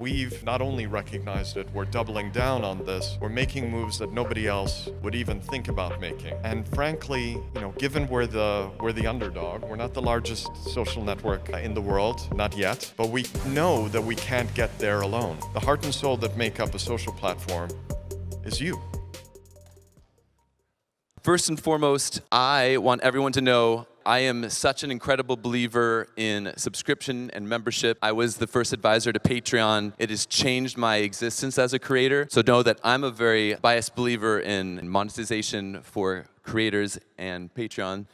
we've not only recognized it, we're doubling down on this. We're making moves that nobody else would even think about making. And frankly, given we're the underdog, we're not the largest social network in the world, not yet, but we know that we can't get there alone. The heart and soul that make up a social platform is you. First and foremost, I want everyone to know I am such an incredible believer in subscription and membership. I was the first advisor to Patreon. It has changed my existence as a creator. So know that I'm a very biased believer in monetization for creators and Patreon.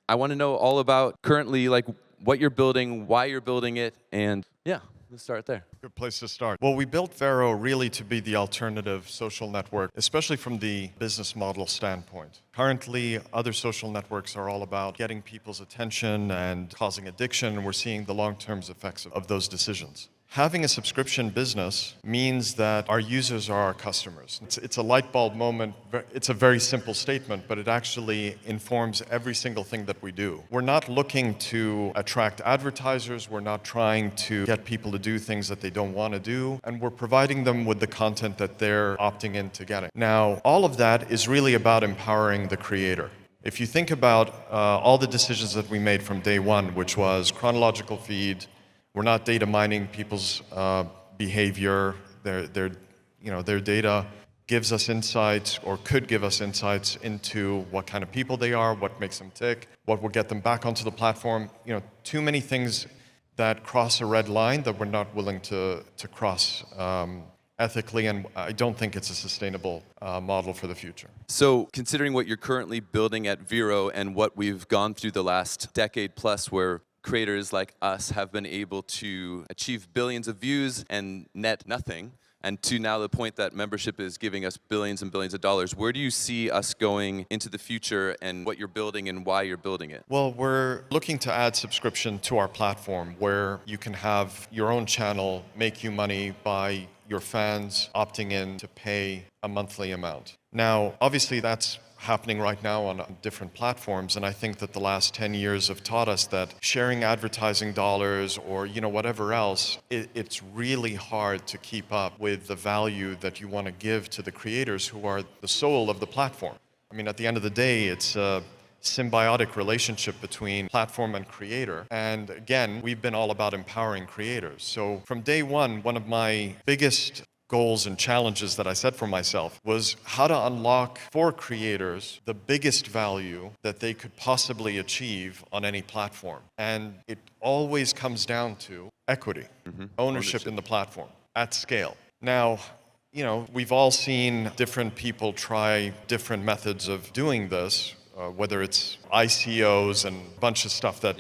I want to know all about currently what you're building, why you're building it, and yeah. Let's start there. Good place to start. Well, we built Vero really to be the alternative social network, especially from the business model standpoint. Currently, other social networks are all about getting people's attention and causing addiction, and we're seeing the long-term effects of those decisions. Having a subscription business means that our users are our customers. It's a light bulb moment. It's a very simple statement, but it actually informs every single thing that we do. We're not looking to attract advertisers. We're not trying to get people to do things that they don't want to do. And we're providing them with the content that they're opting into getting. Now, all of that is really about empowering the creator. If you think about all the decisions that we made from day one, which was chronological feed, we're not data mining people's behavior. Their data gives us insights or could give us insights into what kind of people they are, what makes them tick, what will get them back onto the platform. Too many things that cross a red line that we're not willing to cross ethically, and I don't think it's a sustainable model for the future. So considering what you're currently building at Vero and what we've gone through the last decade plus where creators like us have been able to achieve billions of views and net nothing, and to now the point that membership is giving us billions and billions of dollars, where do you see us going into the future and what you're building and why you're building it? Well, we're looking to add subscription to our platform where you can have your own channel make you money by your fans opting in to pay a monthly amount. Now, obviously that's happening right now on different platforms, and I think that the last 10 years have taught us that sharing advertising dollars or whatever else, it's really hard to keep up with the value that you want to give to the creators who are the soul of the platform. I mean, at the end of the day, it's a symbiotic relationship between platform and creator. And again, we've been all about empowering creators. So from day one of my biggest goals and challenges that I set for myself was how to unlock for creators the biggest value that they could possibly achieve on any platform. And it always comes down to equity, ownership in the platform at scale. Now, we've all seen different people try different methods of doing this. Whether it's ICOs and a bunch of stuff that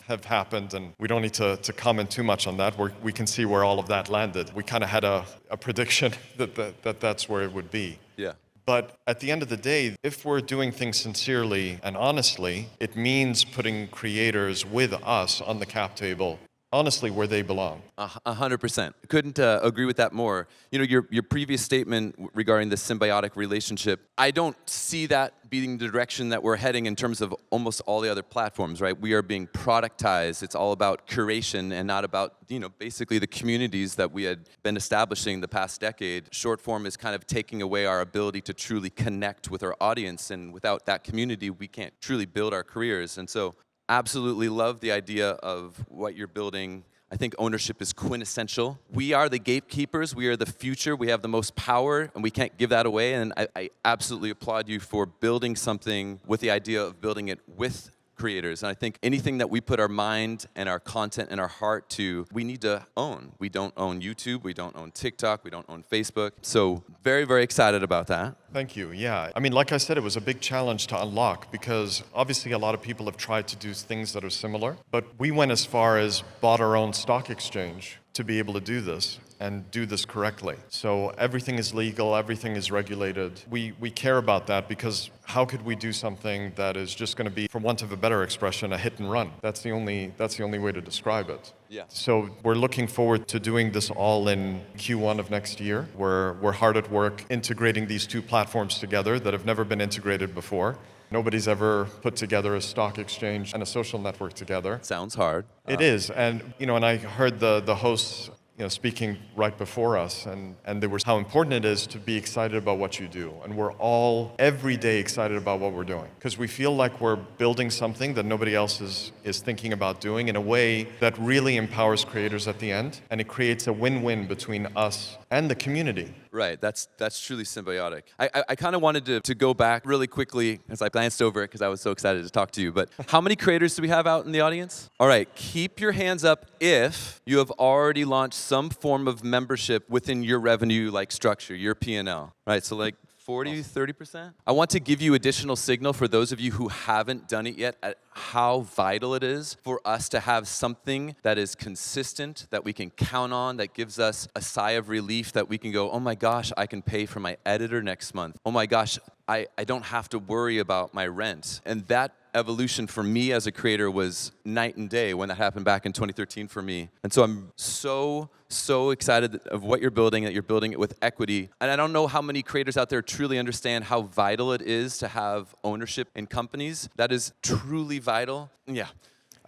have happened, and we don't need to comment too much on that. We can see where all of that landed. We kind of had a prediction that's where it would be. Yeah. But at the end of the day, if we're doing things sincerely and honestly, it means putting creators with us on the cap table, honestly, where they belong. 100%. Couldn't agree with that more. Your previous statement regarding the symbiotic relationship, I don't see that being the direction that we're heading in terms of almost all the other platforms, right? We are being productized. It's all about curation and not about, basically the communities that we had been establishing the past decade. Short form is kind of taking away our ability to truly connect with our audience, and without that community, we can't truly build our careers. And so absolutely love the idea of what you're building. I think ownership is quintessential. We are the gatekeepers. We are the future. We have the most power, and we can't give that away. And I absolutely applaud you for building something with the idea of building it with creators. And I think anything that we put our mind and our content and our heart to, we need to own. We don't own YouTube. We don't own TikTok. We don't own Facebook. So very, very excited about that. Thank you. Yeah. I mean, like I said, it was a big challenge to unlock because obviously a lot of people have tried to do things that are similar, but we went as far as bought our own stock exchange to be able to do this and do this correctly. So everything is legal, everything is regulated. We care about that because how could we do something that is just going to be, for want of a better expression, a hit and run? That's the only way to describe it. Yeah. So we're looking forward to doing this all in Q1 of next year. We're hard at work integrating these two platforms together that have never been integrated before. Nobody's ever put together a stock exchange and a social network together. Sounds hard. It is, and and I heard the hosts speaking right before us, and there was how important it is to be excited about what you do. And we're all every day excited about what we're doing because we feel like we're building something that nobody else is thinking about doing in a way that really empowers creators at the end, and it creates a win-win between us and the community. Right, that's truly symbiotic. I kind of wanted to go back really quickly as I glanced over it because I was so excited to talk to you. But how many creators do we have out in the audience? All right, keep your hands up if you have already launched some form of membership within your revenue like structure, your P&L. Right, so like 40, 30%? I want to give you additional signal for those of you who haven't done it yet at how vital it is for us to have something that is consistent, that we can count on, that gives us a sigh of relief that we can go, oh my gosh, I can pay for my editor next month. Oh my gosh, I don't have to worry about my rent. And that evolution for me as a creator was night and day when that happened back in 2013 for me. And so I'm so excited of what you're building, that you're building it with equity. And I don't know how many creators out there truly understand how vital it is to have ownership in companies. That is truly vital. Yeah.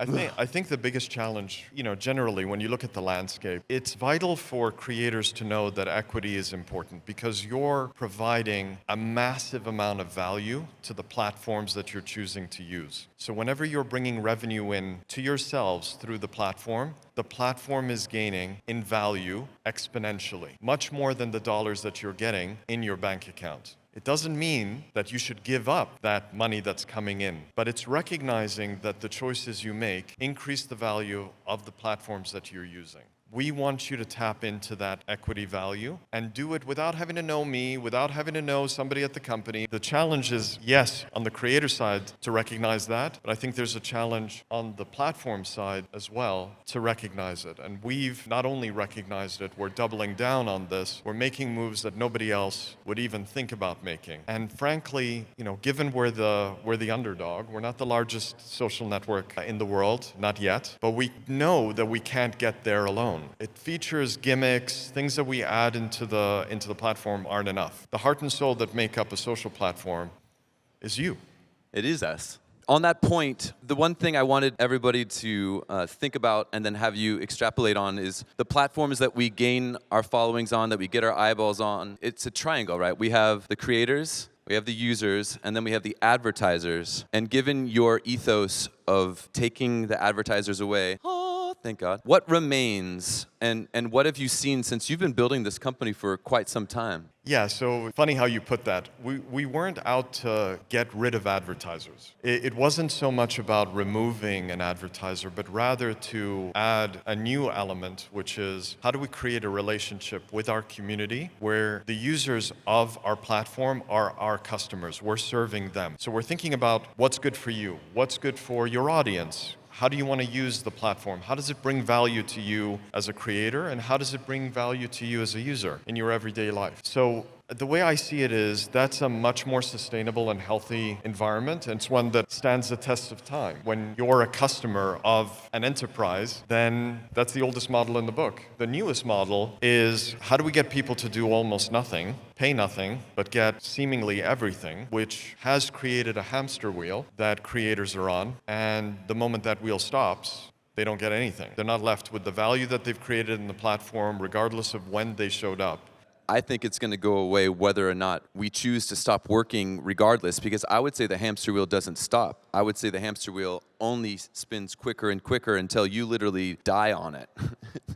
I think the biggest challenge, generally when you look at the landscape, it's vital for creators to know that equity is important because you're providing a massive amount of value to the platforms that you're choosing to use. So whenever you're bringing revenue in to yourselves through the platform is gaining in value exponentially, much more than the dollars that you're getting in your bank account. It doesn't mean that you should give up that money that's coming in, but it's recognizing that the choices you make increase the value of the platforms that you're using. We want you to tap into that equity value and do it without having to know me, without having to know somebody at the company. The challenge is, yes, on the creator side to recognize that, but I think there's a challenge on the platform side as well to recognize it. And we've not only recognized it, we're doubling down on this. We're making moves that nobody else would even think about making. And frankly, given we're the underdog, we're not the largest social network in the world, not yet, but we know that we can't get there alone. It features gimmicks, things that we add into the platform aren't enough. The heart and soul that make up a social platform is you. It is us. On that point, the one thing I wanted everybody to think about and then have you extrapolate on is the platforms that we gain our followings on, that we get our eyeballs on. It's a triangle, right? We have the creators, we have the users, and then we have the advertisers. And given your ethos of taking the advertisers away, thank God. What remains, and what have you seen since you've been building this company for quite some time? Yeah, so funny how you put that. We weren't out to get rid of advertisers. It wasn't so much about removing an advertiser, but rather to add a new element, which is how do we create a relationship with our community where the users of our platform are our customers. We're serving them. So we're thinking about what's good for you, what's good for your audience. How do you want to use the platform? How does it bring value to you as a creator? And how does it bring value to you as a user in your everyday life? So the way I see it is that's a much more sustainable and healthy environment. And it's one that stands the test of time. When you're a customer of an enterprise, then that's the oldest model in the book. The newest model is how do we get people to do almost nothing, pay nothing, but get seemingly everything, which has created a hamster wheel that creators are on. And the moment that wheel stops, they don't get anything. They're not left with the value that they've created in the platform, regardless of when they showed up. I think it's going to go away whether or not we choose to stop working regardless, because I would say the hamster wheel doesn't stop. I would say the hamster wheel only spins quicker and quicker until you literally die on it.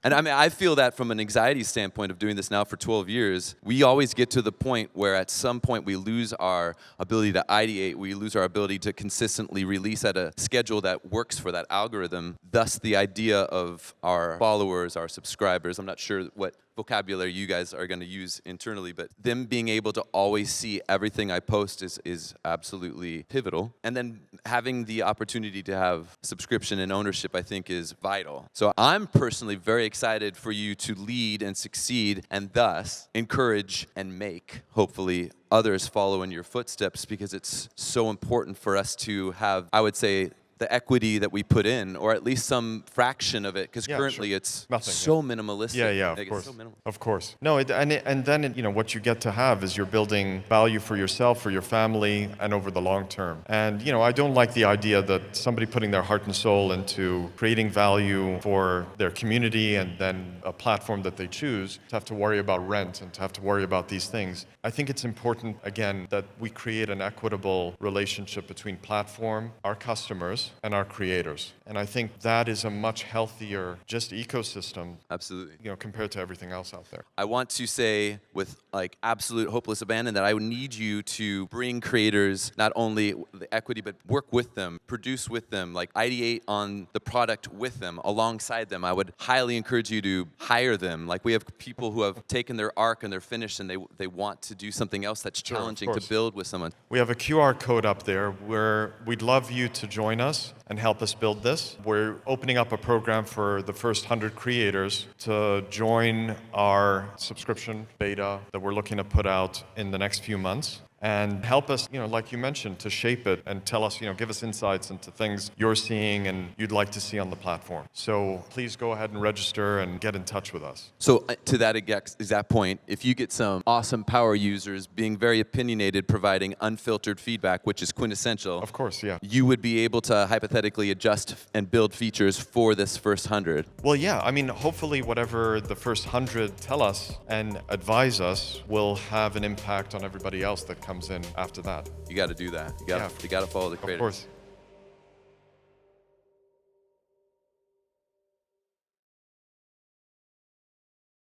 And I mean, I feel that from an anxiety standpoint of doing this now for 12 years, we always get to the point where at some point we lose our ability to ideate, we lose our ability to consistently release at a schedule that works for that algorithm. Thus the idea of our followers, our subscribers, I'm not sure what vocabulary you guys are going to use internally, but them being able to always see everything I post is absolutely pivotal. And then having the opportunity to have subscription and ownership, I think, is vital. So I'm personally very excited for you to lead and succeed and thus encourage and make, hopefully, others follow in your footsteps, because it's so important for us to have, I would say, the equity that we put in, or at least some fraction of it, because Yeah, currently sure. it's Nothing, so minimalistic. Yeah, Like, of it's course. so minimal. Of course. No, and then, what you get to have is you're building value for yourself, for your family, and over the long term. And, I don't like the idea that somebody putting their heart and soul into creating value for their community and then a platform that they choose to have to worry about rent and to have to worry about these things. I think it's important, again, that we create an equitable relationship between platform, our customers, and our creators. And I think that is a much healthier just ecosystem, Absolutely. compared to everything else out there. I want to say with like absolute hopeless abandon that I would need you to bring creators not only the equity, but work with them, produce with them, like ideate on the product with them, alongside them. I would highly encourage you to hire them. Like we have people who have taken their arc and they're finished and they want to do something else that's Sure, of challenging to course. build with someone. We have a QR code up there where we'd love you to join us and help us build this. We're opening up a program for the first 100 creators to join our subscription beta that we're looking to put out in the next few months. And help us, like you mentioned, to shape it and tell us, give us insights into things you're seeing and you'd like to see on the platform. So please go ahead and register and get in touch with us. So to that exact point, if you get some awesome power users being very opinionated, providing unfiltered feedback, which is quintessential, Of course, yeah. you would be able to hypothetically adjust and build features for this first 100. Well, yeah, hopefully whatever the first 100 tell us and advise us will have an impact on everybody else that comes in after that. You got to do that. You got to follow the creator. Of course.